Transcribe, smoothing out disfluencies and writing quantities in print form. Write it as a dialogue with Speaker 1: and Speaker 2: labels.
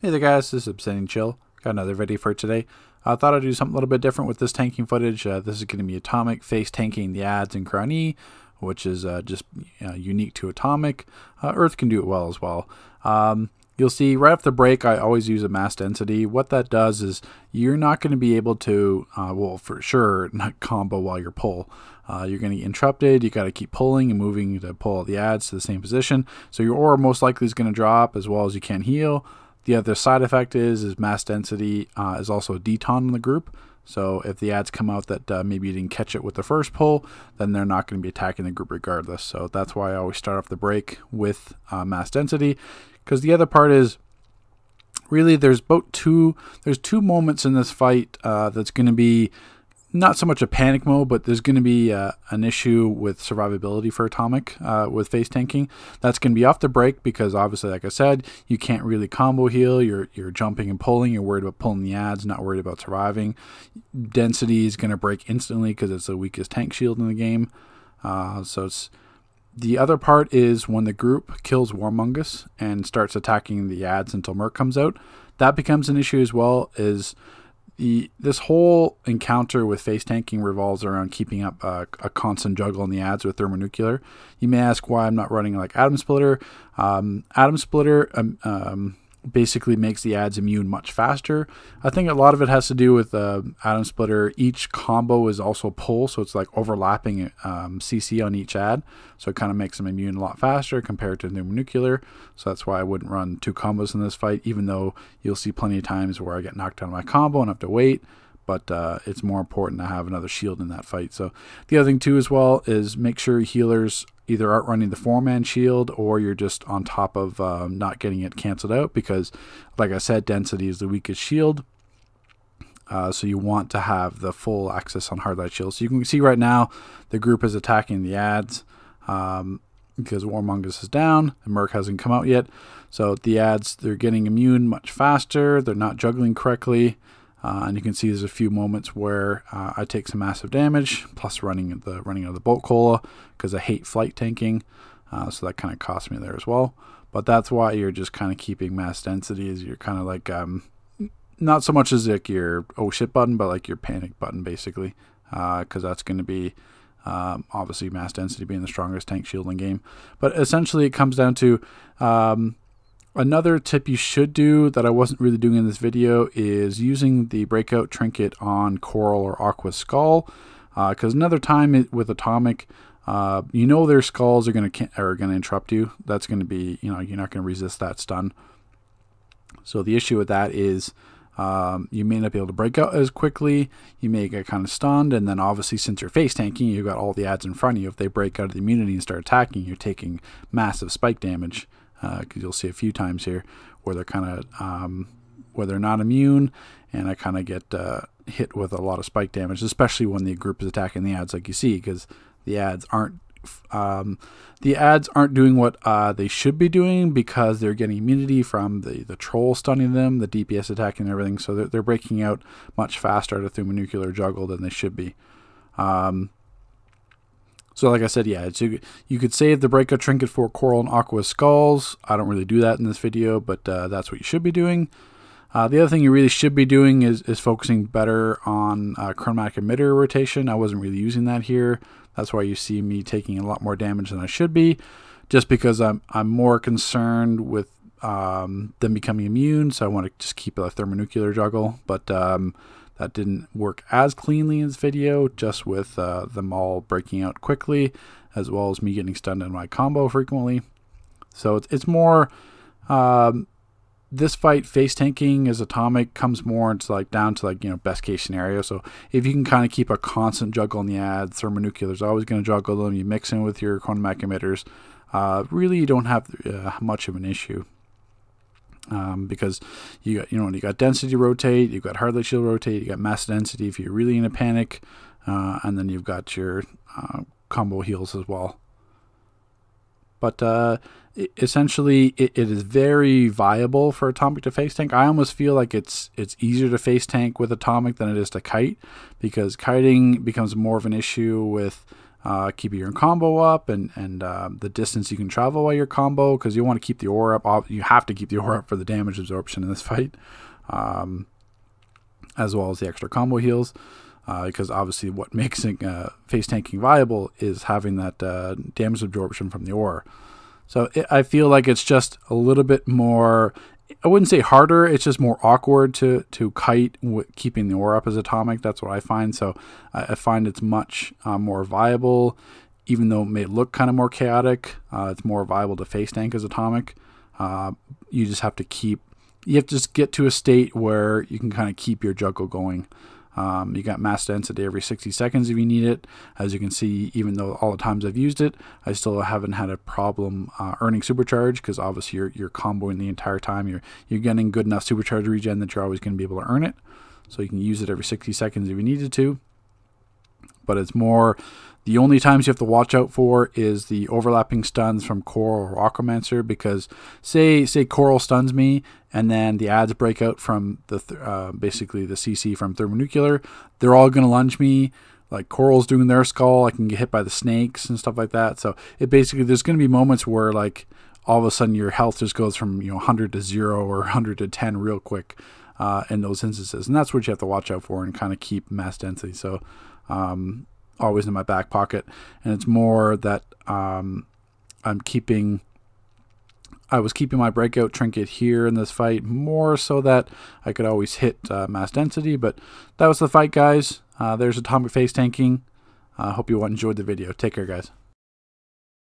Speaker 1: Hey there guys, this is Obsidian Chill. Got another video for today. I thought I'd do something a little bit different with this tanking footage. This is going to be Atomic face tanking the ads in Crown E, which is just unique to Atomic. Earth can do it well as well. You'll see right off the break I always use a mass density. What that does is you're not going to be able to, well for sure, not combo while you're pull. You're going to get interrupted. You got to keep pulling and moving to pull the ads to the same position. So your aura most likely is going to drop as well as you can't heal. The other side effect is mass density is also a deton in the group. So if the ads come out that maybe you didn't catch it with the first pull, then they're not going to be attacking the group regardless. So that's why I always start off the break with mass density. Because the other part is really there's two moments in this fight that's going to be not so much a panic mode, but there's going to be an issue with survivability for Atomic with face tanking. That's going to be off the break because obviously, like I said, you can't really combo heal. You're jumping and pulling. You're worried about pulling the ads, not worried about surviving. Density is going to break instantly because it's the weakest tank shield in the game. So it's the other part is when the group kills Warmungus and starts attacking the ads until Merc comes out. That becomes an issue as well. This whole encounter with face tanking revolves around keeping up a constant juggle in the ads with thermonuclear. You may ask why I'm not running like Atom Splitter. Atom Splitter basically makes the ads immune much faster. I think a lot of it has to do with Atom Splitter. Each combo is also pull, so it's like overlapping CC on each ad. So it kind of makes them immune a lot faster compared to thermonuclear. So that's why I wouldn't run two combos in this fight, even though you'll see plenty of times where I get knocked out of my combo and have to wait. But it's more important to have another shield in that fight. So the other thing too as well is make sure healers either aren't running the 4-man shield or you're just on top of not getting it canceled out because, like I said, density is the weakest shield. So you want to have the full access on hard light shield. So you can see right now the group is attacking the ads because Warmungus is down and Merc hasn't come out yet. So the ads, they're getting immune much faster. They're not juggling correctly. And you can see there's a few moments where I take some massive damage, plus running out of the bolt cola because I hate flight tanking. So that kind of cost me there as well. But that's why you're just kind of keeping mass density. Is you're kind of like not so much as like your oh shit button, but like your panic button basically, because that's going to be obviously mass density being the strongest tank shield in the game. But essentially, it comes down to another tip you should do that I wasn't really doing in this video is using the breakout trinket on Coral or Aqua Skull, because another time with Atomic, you know their skulls are gonna interrupt you. That's gonna be, you know, you're not gonna resist that stun. So the issue with that is you may not be able to break out as quickly. You may get kind of stunned, and then obviously since you're face tanking, you've got all the ads in front of you. If they break out of the immunity and start attacking, you're taking massive spike damage. Because you'll see a few times here where they're kind of where they're not immune, and I kind of get hit with a lot of spike damage, especially when the group is attacking the ads, like you see, because the ads aren't doing what they should be doing because they're getting immunity from the troll stunning them, the DPS attacking and everything. So they're breaking out much faster out of thermonuclear juggle than they should be. So like I said, yeah, you could save the breakout trinket for Coral and Aqua Skulls. I don't really do that in this video, but that's what you should be doing. The other thing you really should be doing is focusing better on chromatic emitter rotation. I wasn't really using that here. That's why you see me taking a lot more damage than I should be, just because I'm more concerned with them becoming immune. So I want to just keep a thermonuclear juggle, but that didn't work as cleanly in this video, just with them all breaking out quickly, as well as me getting stunned in my combo frequently. So it's more, this fight, face tanking as Atomic comes more into like down to like, you know, best case scenario. So if you can kind of keep a constant juggle on the ads, thermonuclear is always going to juggle them. You mix in with your chromatic emitters, really you don't have much of an issue. Because you got density rotate, you've got hard light shield rotate, you got mass density if you're really in a panic, and then you've got your combo heals as well. But essentially, it is very viable for Atomic to face tank. I almost feel like it's easier to face tank with Atomic than it is to kite, because kiting becomes more of an issue with keeping your combo up, and the distance you can travel while your combo, because you want to keep the aura up. You have to keep the aura up for the damage absorption in this fight, as well as the extra combo heals, because obviously what makes face tanking viable is having that damage absorption from the aura. So I feel like it's just a little bit more, I wouldn't say harder, it's just more awkward to kite with keeping the aura up as atomic. That's what I find. So I find it's much more viable, even though it may look kind of more chaotic. It's more viable to face tank as atomic. You just have to just get to a state where you can kind of keep your juggle going. You got mass density every 60 seconds if you need it. As you can see, even though all the times I've used it, I still haven't had a problem earning supercharge, because obviously you're comboing the entire time. You're getting good enough supercharge regen that you're always going to be able to earn it. So you can use it every 60 seconds if you needed to. But it's more, the only times you have to watch out for is the overlapping stuns from Coral or Aquamancer, because say Coral stuns me and then the ads break out from the basically the CC from Thermonuclear, they're all going to lunge me. Like Coral's doing their skull, I can get hit by the snakes and stuff like that. So it basically, there's going to be moments where like all of a sudden your health just goes from 100 to 0 or 100 to 10 real quick in those instances, and that's what you have to watch out for and kind of keep mass density. So always in my back pocket. And it's more that I was keeping my breakout trinket here in this fight, more so that I could always hit mass density. But that was the fight, guys. There's atomic face tanking. I hope you enjoyed the video. Take care, guys.